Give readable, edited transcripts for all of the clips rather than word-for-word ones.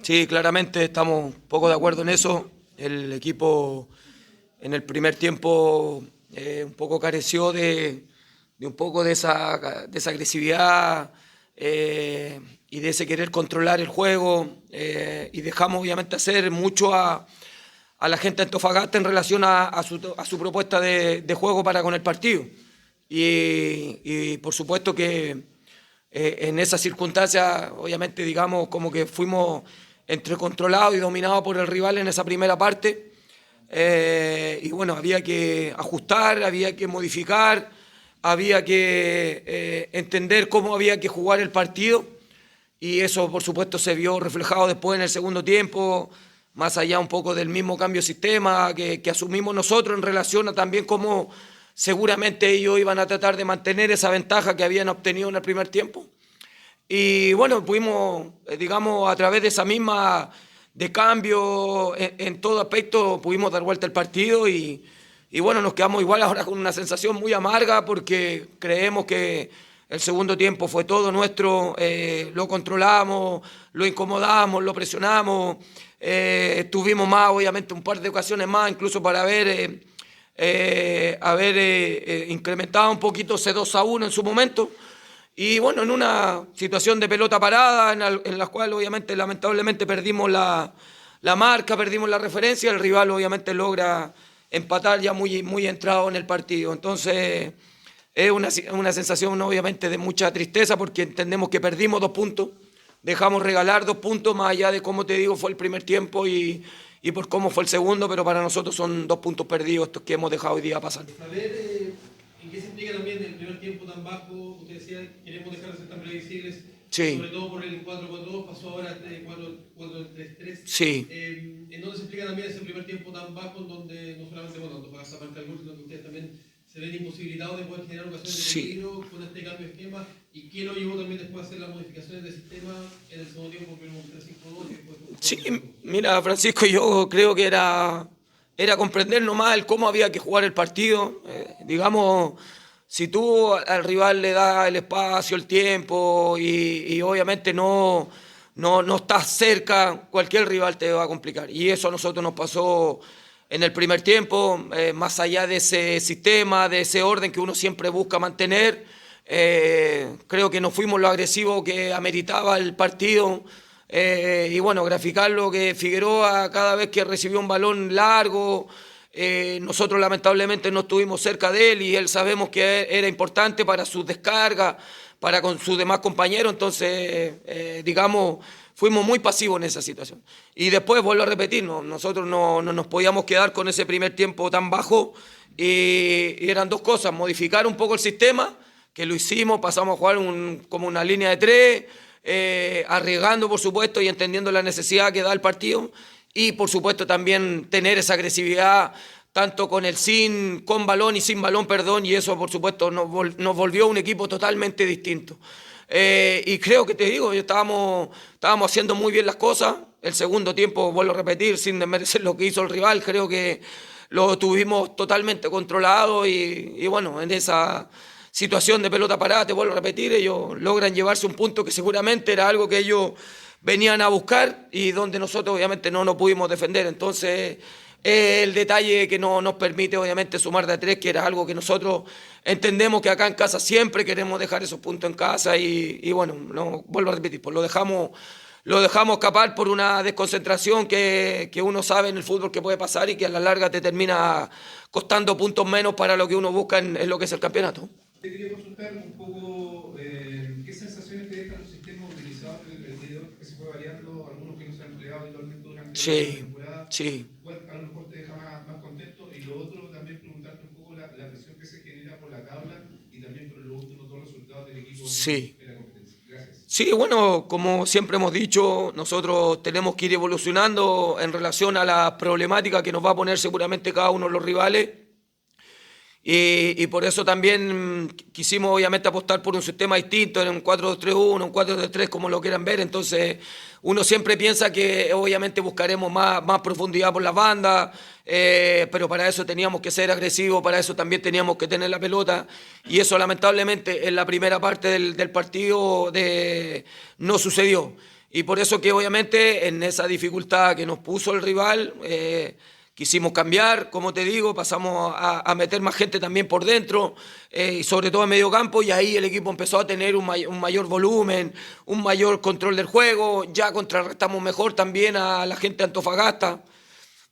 Sí, claramente estamos un poco de acuerdo en eso. El equipo en el primer tiempo un poco careció de un poco de esa agresividad y de ese querer controlar el juego y dejamos obviamente hacer mucho a la gente de Antofagasta en relación a su propuesta de juego para con el partido. Y por supuesto que en esas circunstancias, obviamente, digamos, como que fuimos entre controlados y dominados por el rival en esa primera parte. Y bueno, había que ajustar, había que modificar, había que entender cómo había que jugar el partido. Y eso, por supuesto, se vio reflejado después en el segundo tiempo, más allá un poco del mismo cambio de sistema que asumimos nosotros en relación a también cómo seguramente ellos iban a tratar de mantener esa ventaja que habían obtenido en el primer tiempo. Y bueno, pudimos, digamos, a través de esa misma de cambio en todo aspecto, pudimos dar vuelta al partido y bueno, nos quedamos igual ahora con una sensación muy amarga porque creemos que el segundo tiempo fue todo nuestro, lo controlamos, lo incomodamos, lo presionamos, tuvimos más, obviamente, un par de ocasiones más, incluso para haber incrementado un poquito ese 2-1 en su momento. Y bueno, en una situación de pelota parada, en la cual obviamente lamentablemente perdimos la marca, perdimos la referencia, el rival obviamente logra empatar ya muy entrado en el partido. Entonces es una sensación obviamente de mucha tristeza porque entendemos que perdimos 2 puntos, dejamos regalar 2 puntos más allá de cómo te digo fue el primer tiempo y por cómo fue el segundo, pero para nosotros son 2 puntos perdidos estos que hemos dejado hoy día pasar. Saber en qué se implica también el primer tiempo tan bajo, usted decía, queremos dejar de ser tan previsibles, sí. Sobre todo por el 4-4-2, pasó ahora al 4-3-3. Sí. ¿En dónde se explica también ese primer tiempo tan bajo, en donde no solamente, bueno, Antofagasta marca el gol, sino que ustedes también se ven imposibilitados de poder generar ocasiones de peligro con este cambio de esquema? ¿Y qué lo llevó también después a hacer las modificaciones de sistema en el segundo tiempo, primero 3-5-2 y después... Sí, mira, Francisco, yo creo que era comprender nomás el cómo había que jugar el partido. Digamos, si tú al rival le das el espacio, el tiempo y obviamente no estás cerca, cualquier rival te va a complicar. Y eso a nosotros nos pasó en el primer tiempo, más allá de ese sistema, de ese orden que uno siempre busca mantener. Creo que no fuimos lo agresivos que ameritaba el partido. Y bueno, graficarlo que Figueroa cada vez que recibió un balón largo, nosotros lamentablemente no estuvimos cerca de él y él sabemos que era importante para sus descargas, para con sus demás compañeros, entonces digamos, fuimos muy pasivos en esa situación. Y después vuelvo a repetir, nosotros no nos podíamos quedar con ese primer tiempo tan bajo y eran 2 cosas, modificar un poco el sistema, que lo hicimos, pasamos a jugar como una línea de 3, arriesgando por supuesto y entendiendo la necesidad que da el partido y por supuesto también tener esa agresividad tanto con balón y sin balón, perdón, y eso por supuesto nos volvió un equipo totalmente distinto. Y creo que te digo, estábamos haciendo muy bien las cosas. El segundo tiempo, vuelvo a repetir, sin desmerecer lo que hizo el rival, creo que lo tuvimos totalmente controlado y bueno, en esa situación de pelota parada, te vuelvo a repetir, ellos logran llevarse un punto que seguramente era algo que ellos venían a buscar y donde nosotros obviamente no nos pudimos defender. Entonces, el detalle que no nos permite obviamente sumar de 3, que era algo que nosotros entendemos que acá en casa siempre queremos dejar esos puntos en casa y bueno, no, vuelvo a repetir, pues lo dejamos escapar por una desconcentración que uno sabe en el fútbol que puede pasar y que a la larga te termina costando puntos menos para lo que uno busca en lo que es el campeonato. Te quería consultar un poco qué sensaciones te dejan los sistemas utilizados en el medidor, que se fue variando, algunos que no se han empleado habitualmente durante la temporada. Sí. ¿Cuál a lo mejor te deja más contento? Y lo otro, también preguntarte un poco la presión que se genera por la tabla y también por los últimos 2 resultados del equipo en la competencia. Gracias. Sí, bueno, como siempre hemos dicho, nosotros tenemos que ir evolucionando en relación a la problemática que nos va a poner seguramente cada uno de los rivales. Y por eso también quisimos obviamente apostar por un sistema distinto, en un 4-2-3-1, un 4-3-3, como lo quieran ver. Entonces uno siempre piensa que obviamente buscaremos más profundidad por las bandas, pero para eso teníamos que ser agresivos, para eso también teníamos que tener la pelota y eso lamentablemente en la primera parte del partido no sucedió. Y por eso que obviamente en esa dificultad que nos puso el rival, quisimos cambiar, como te digo, pasamos a meter más gente también por dentro, y sobre todo en medio campo, y ahí el equipo empezó a tener un mayor volumen, un mayor control del juego, ya contrarrestamos mejor también a la gente de Antofagasta.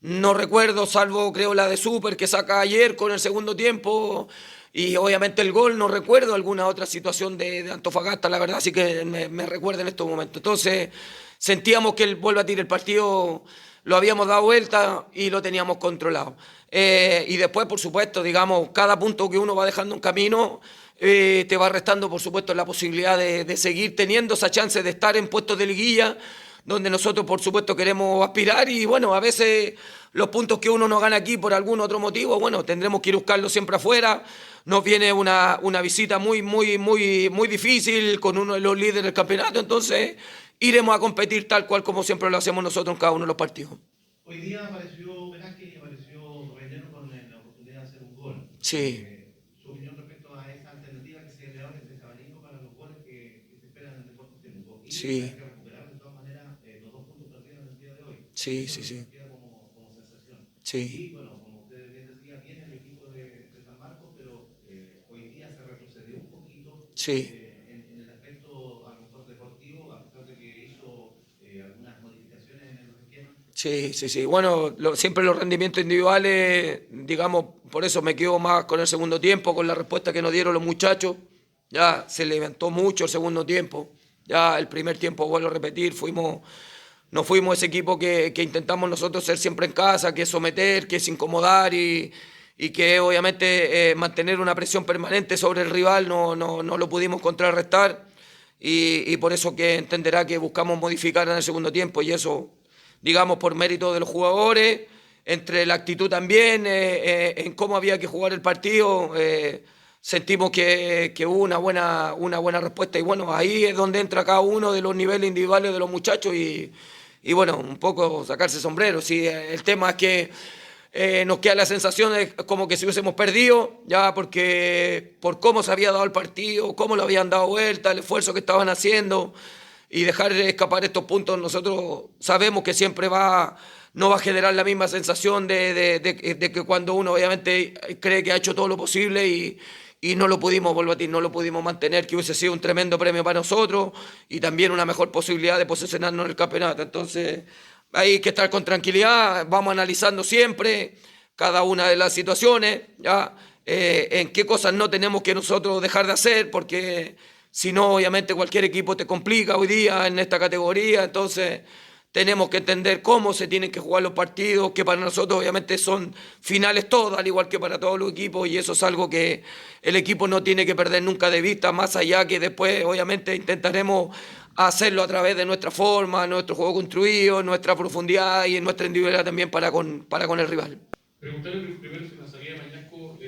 No recuerdo, salvo creo la de Super que saca ayer con el segundo tiempo, y obviamente el gol, no recuerdo alguna otra situación de Antofagasta, la verdad sí que me recuerda en estos momentos. Entonces sentíamos que vuelve a tirar el partido, lo habíamos dado vuelta y lo teníamos controlado. Y después, por supuesto, digamos, cada punto que uno va dejando un camino te va restando, por supuesto, la posibilidad de seguir teniendo esa chance de estar en puestos de liguilla, donde nosotros, por supuesto, queremos aspirar. Y bueno, a veces los puntos que uno no gana aquí por algún otro motivo, bueno, tendremos que ir a buscarlos siempre afuera. Nos viene una visita muy difícil con uno de los líderes del campeonato, entonces iremos a competir tal cual como siempre lo hacemos nosotros en cada uno de los partidos. Hoy día apareció Velázquez y apareció Relleno con la oportunidad de hacer un gol. Sí. Su opinión respecto a esa alternativa que se le abre ese abanico para los goles que se esperan en el Deportes Temuco. Y sí. hay que recuperar de todas maneras los 2 puntos perdidos en el día de hoy. Sí, sí, sí. Queda como sensación. Sí. Y bueno, como ustedes bien decían, viene el equipo de San Marcos, pero hoy día se retrocedió un poquito. Sí. En el aspecto a lo mejor deportivo, a pesar de que hizo algunas modificaciones en los esquemas. Sí, sí, sí. Bueno, siempre los rendimientos individuales, digamos, por eso me quedo más con el segundo tiempo, con la respuesta que nos dieron los muchachos. Ya se levantó mucho el segundo tiempo. Ya el primer tiempo, vuelvo a repetir, no fuimos ese equipo que intentamos nosotros ser siempre en casa, que es someter, que es incomodar y que obviamente mantener una presión permanente sobre el rival, no lo pudimos contrarrestar. Y por eso que entenderá que buscamos modificar en el segundo tiempo, y eso, digamos, por mérito de los jugadores, entre la actitud también, en cómo había que jugar el partido, sentimos que hubo una buena respuesta, y bueno, ahí es donde entra cada uno de los niveles individuales de los muchachos y bueno, un poco sacarse sombrero. Sí, el tema es que nos queda la sensación de como que si hubiésemos perdido, ya porque por cómo se había dado el partido, cómo lo habían dado vuelta, el esfuerzo que estaban haciendo, y dejar escapar estos puntos, nosotros sabemos que siempre no va a generar la misma sensación de que cuando uno obviamente cree que ha hecho todo lo posible y no lo pudimos volver, no lo pudimos mantener, que hubiese sido un tremendo premio para nosotros y también una mejor posibilidad de posicionarnos en el campeonato. Entonces hay que estar con tranquilidad, vamos analizando siempre cada una de las situaciones, ya en qué cosas no tenemos que nosotros dejar de hacer, porque si no, obviamente cualquier equipo te complica hoy día en esta categoría. Entonces tenemos que entender cómo se tienen que jugar los partidos, que para nosotros obviamente son finales todas, al igual que para todos los equipos, y eso es algo que el equipo no tiene que perder nunca de vista, más allá que después obviamente intentaremos hacerlo a través de nuestra forma, nuestro juego construido, nuestra profundidad y en nuestra individualidad también para con el rival. Preguntarle primero si la salida de Mañasco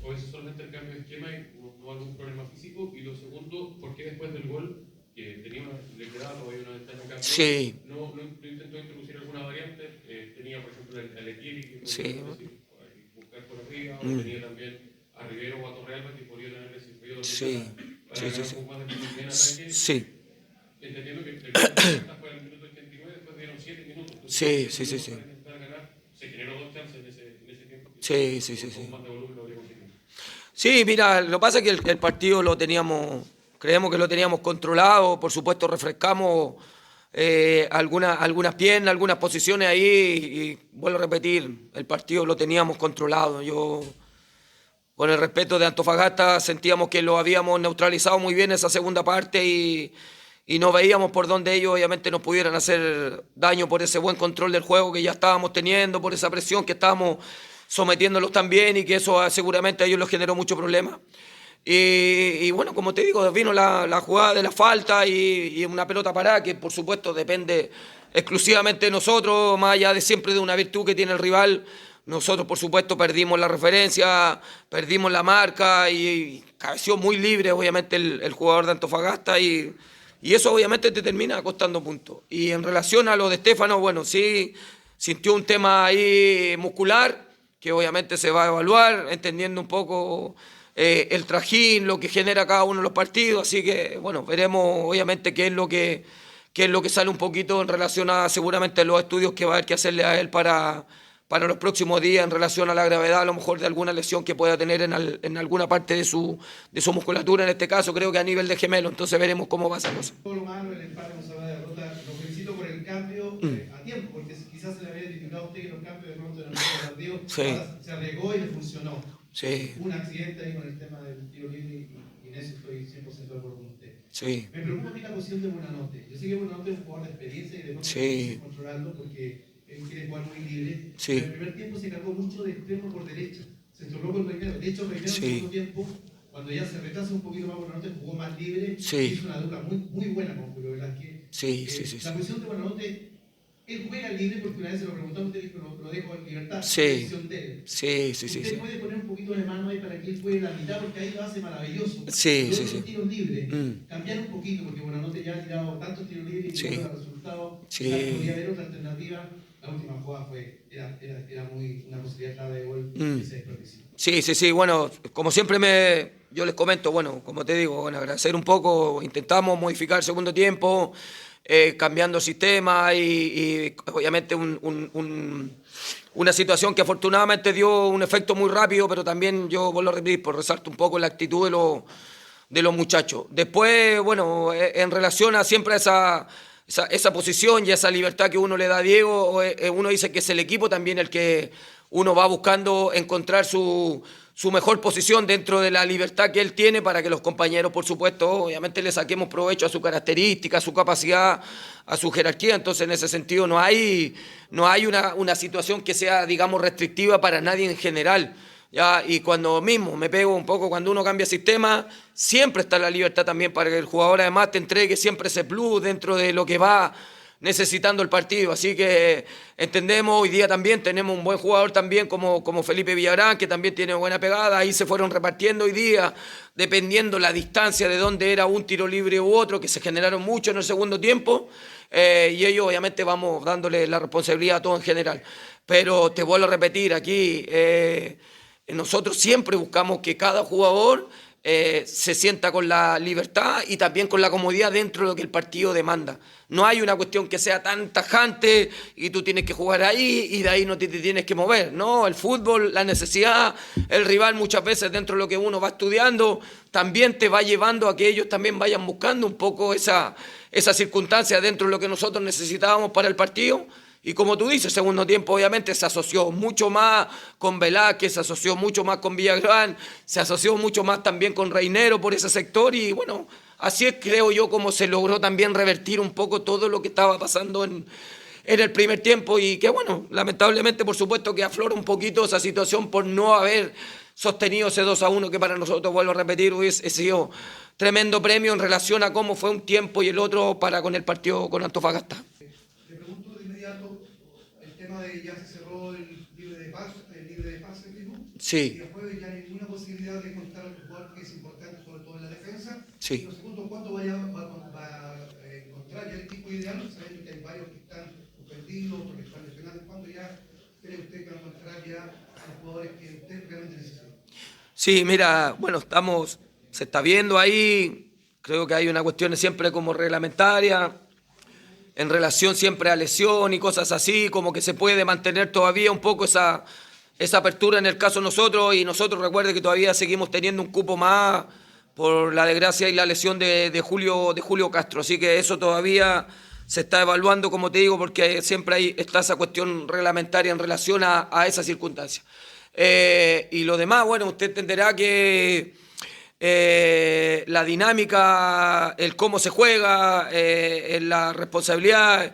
o es solamente el cambio de esquema y no algún problema físico, y lo segundo, ¿por qué después del gol, que le quedaba todavía una ventana acá, sí. no intentó introducir alguna variante? Tenía, por ejemplo, el Equiri, que sí. buscar por arriba, o tenía también a Rivero o a Torrealba, que podría tener ese periodo para ganar un poco más de posibilidad en ataque. Sí. Entendiendo que el minuto fue el minuto 89, después dieron 7 minutos. Entonces, sí. Para intentar ganar, se generó 2 chances en ese tiempo. Sí. Más de volumen lo habría conseguido. Sí, mira, lo que pasa es que el partido creemos que lo teníamos controlado, por supuesto refrescamos algunas piernas, algunas posiciones ahí, y vuelvo a repetir, el partido lo teníamos controlado. Yo, con el respeto de Antofagasta, sentíamos que lo habíamos neutralizado muy bien esa segunda parte y no veíamos por dónde ellos obviamente nos pudieran hacer daño por ese buen control del juego que ya estábamos teniendo, por esa presión que estábamos sometiéndolos también, y que eso seguramente a ellos les generó mucho problema. Y bueno, como te digo, vino la jugada de la falta y una pelota parada que por supuesto depende exclusivamente de nosotros, más allá de siempre de una virtud que tiene el rival. Nosotros por supuesto perdimos la referencia, perdimos la marca y cabeció muy libre obviamente el jugador de Antofagasta, y eso obviamente te termina costando puntos. Y en relación a lo de Stefano, bueno, sí sintió un tema ahí muscular, que obviamente se va a evaluar, entendiendo un poco el trajín, lo que genera cada uno de los partidos, así que bueno, veremos obviamente qué es lo que que es lo que sale un poquito en relación a seguramente los estudios que va a haber que hacerle a él para los próximos días en relación a la gravedad, a lo mejor de alguna lesión que pueda tener en alguna parte de su musculatura, en este caso creo que a nivel de gemelo, entonces veremos cómo va esa cosa. Todo lo malo, el empate con Sabana de derrota, lo felicito por el cambio a tiempo, porque quizás se le había identificado a usted que los cambios de pronto en el partido se arriesgó y le funcionó. Sí. Un accidente ahí con el tema del tiro libre y en eso estoy 100% de acuerdo con usted. Sí. Me preocupa a mí la posición de Buenanote. Yo sé que Buenanote es un jugador de experiencia y de sí. controlarlo porque él quiere jugar muy libre. Sí. Pero en el primer tiempo se cargó mucho de extremo por derecha. Se entornó con Reinero. De hecho, Reinero en el segundo tiempo, cuando ya se retrasa un poquito más Buenanote, jugó más libre. Hizo una dupla muy buena con Julio Velázquez. La posición de Buenanote, él juega libre porque una vez se lo preguntó a usted y lo dejo en libertad. Usted puede poner un poquito de mano ahí para que él juegue la mitad porque ahí lo hace maravilloso. Los tiros libres, cambiar un poquito porque Buenanote ya ha tirado tantos tiros libres y no da resultados. Podría haber otra alternativa. La última jugada era una posibilidad clara de gol que se desperdició. Sí, bueno, como siempre yo les comento, bueno, como te digo, bueno, agradecer un poco, intentamos modificar el segundo tiempo, cambiando sistema y obviamente una situación que afortunadamente dio un efecto muy rápido, pero también yo vuelvo a repetir, por resalto un poco la actitud de los muchachos. Después, bueno, en relación a siempre esa posición y esa libertad que uno le da a Diego, uno dice que es el equipo también el que uno va buscando encontrar su mejor posición dentro de la libertad que él tiene para que los compañeros, por supuesto, obviamente le saquemos provecho a su característica, a su capacidad, a su jerarquía. Entonces, en ese sentido, no hay una situación que sea, digamos, restrictiva para nadie en general. ¿Ya? Y cuando mismo me pego un poco, cuando uno cambia sistema, siempre está la libertad también para que el jugador además te entregue siempre ese plus dentro de lo que va necesitando el partido. Así que entendemos, hoy día también tenemos un buen jugador también como Felipe Villagrán, que también tiene buena pegada. Ahí se fueron repartiendo hoy día, dependiendo la distancia de dónde era un tiro libre u otro, que se generaron mucho en el segundo tiempo. Y ellos obviamente vamos dándole la responsabilidad a todo en general. Pero te vuelvo a repetir aquí, nosotros siempre buscamos que cada jugador se sienta con la libertad y también con la comodidad dentro de lo que el partido demanda. No hay una cuestión que sea tan tajante y tú tienes que jugar ahí y de ahí no te tienes que mover. No, el fútbol, la necesidad, el rival muchas veces dentro de lo que uno va estudiando también te va llevando a que ellos también vayan buscando un poco esa circunstancia dentro de lo que nosotros necesitábamos para el partido. Y como tú dices, segundo tiempo obviamente se asoció mucho más con Velázquez, se asoció mucho más con Villagrán, se asoció mucho más también con Reinero por ese sector y bueno, así es creo yo como se logró también revertir un poco todo lo que estaba pasando en el primer tiempo y que bueno, lamentablemente por supuesto que aflora un poquito esa situación por no haber sostenido ese 2-1 que para nosotros, vuelvo a repetir, hubiese sido tremendo premio en relación a cómo fue un tiempo y el otro para con el partido con Antofagasta. Ya se cerró el libre de pase, mismo. Sí. Y después ya no hay ninguna posibilidad de contar al jugador que es importante, sobre todo en la defensa. Sí. Y lo segundo, ¿cuándo va a encontrar ya el equipo ideal? Sabiendo que hay varios que están suspendidos porque están lesionados. ¿Cuándo ya cree usted que va a encontrar ya a los jugadores que usted realmente necesita? Sí, mira, bueno, se está viendo ahí, creo que hay una cuestión siempre como reglamentaria, en relación siempre a lesión y cosas así, como que se puede mantener todavía un poco esa apertura en el caso de nosotros, y nosotros recuerde que todavía seguimos teniendo un cupo más por la desgracia y la lesión de Julio Castro, así que eso todavía se está evaluando, como te digo, porque siempre está esa cuestión reglamentaria en relación a esa circunstancia. Y lo demás, bueno, usted entenderá que la dinámica, el cómo se juega, la responsabilidad,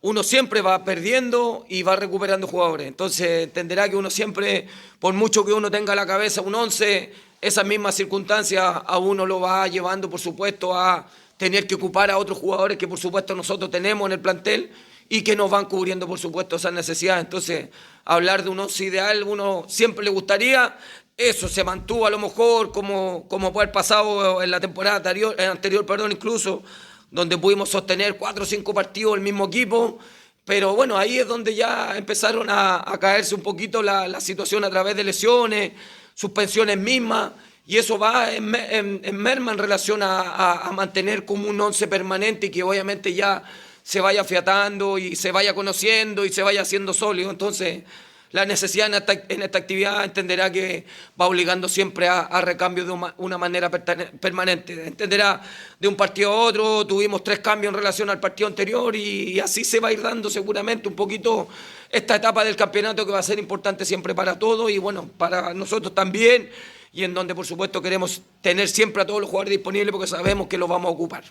uno siempre va perdiendo y va recuperando jugadores. Entonces entenderá que uno siempre, por mucho que uno tenga a la cabeza un 11, esas mismas circunstancias a uno lo va llevando, por supuesto, a tener que ocupar a otros jugadores que por supuesto nosotros tenemos en el plantel y que nos van cubriendo, por supuesto, esas necesidades. Entonces, hablar de un 11 ideal, uno siempre le gustaría. Eso se mantuvo a lo mejor como puede haber pasado en la temporada anterior, incluso, donde pudimos sostener 4 o 5 partidos el mismo equipo, pero bueno, ahí es donde ya empezaron a caerse un poquito la situación a través de lesiones, suspensiones mismas, y eso va en merma en relación a mantener como un 11 permanente y que obviamente ya se vaya afiatando y se vaya conociendo y se vaya haciendo sólido. Entonces, la necesidad en esta actividad entenderá que va obligando siempre a recambio de una manera permanente. Entenderá de un partido a otro, tuvimos 3 cambios en relación al partido anterior y así se va a ir dando seguramente un poquito esta etapa del campeonato que va a ser importante siempre para todos y bueno, para nosotros también y en donde por supuesto queremos tener siempre a todos los jugadores disponibles porque sabemos que los vamos a ocupar.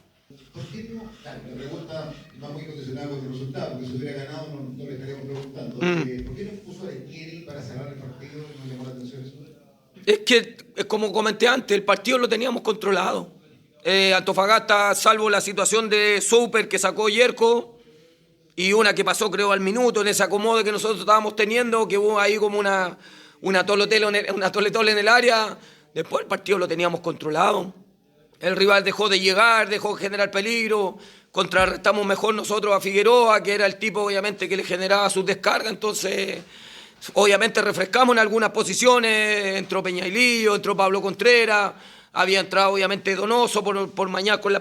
¿Por qué no? Claro, la pregunta va muy condicionada con el resultado, porque si hubiera ganado no le estaríamos preguntando. ¿Por qué no puso a Ezequiel para cerrar el partido? ¿No llamó la atención eso? Es que, como comenté antes, el partido lo teníamos controlado. Antofagasta, salvo la situación de Super que sacó Yerko y una que pasó creo al minuto en ese acomodo que nosotros estábamos teniendo, que hubo ahí como una toletole en el área, después el partido lo teníamos controlado. El rival dejó de llegar, dejó de generar peligro, contrarrestamos mejor nosotros a Figueroa, que era el tipo obviamente que le generaba sus descargas, entonces obviamente refrescamos en algunas posiciones, entró Peñailillo, entró Pablo Contreras, había entrado obviamente Donoso por Mañasco en la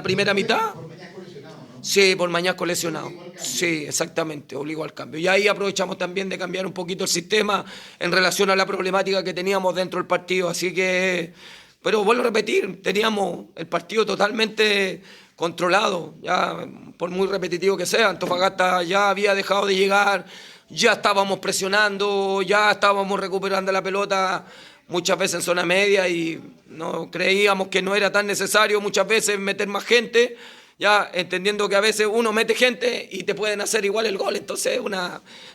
primera mitad. Por Mañasco lesionado, ¿no? Sí, por Mañasco lesionado. Sí, exactamente, obligó al cambio. Y ahí aprovechamos también de cambiar un poquito el sistema en relación a la problemática que teníamos dentro del partido, así que... Pero vuelvo a repetir, teníamos el partido totalmente controlado, ya por muy repetitivo que sea. Antofagasta ya había dejado de llegar, ya estábamos presionando, ya estábamos recuperando la pelota muchas veces en zona media y no creíamos que no era tan necesario muchas veces meter más gente, ya entendiendo que a veces uno mete gente y te pueden hacer igual el gol. Entonces,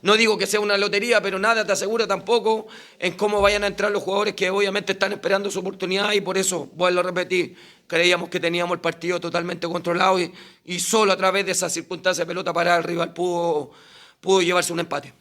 no digo que sea una lotería, pero nada te asegura tampoco en cómo vayan a entrar los jugadores que obviamente están esperando su oportunidad y por eso, vuelvo a repetir, creíamos que teníamos el partido totalmente controlado y solo a través de esa circunstancia de pelota parada el rival pudo llevarse un empate.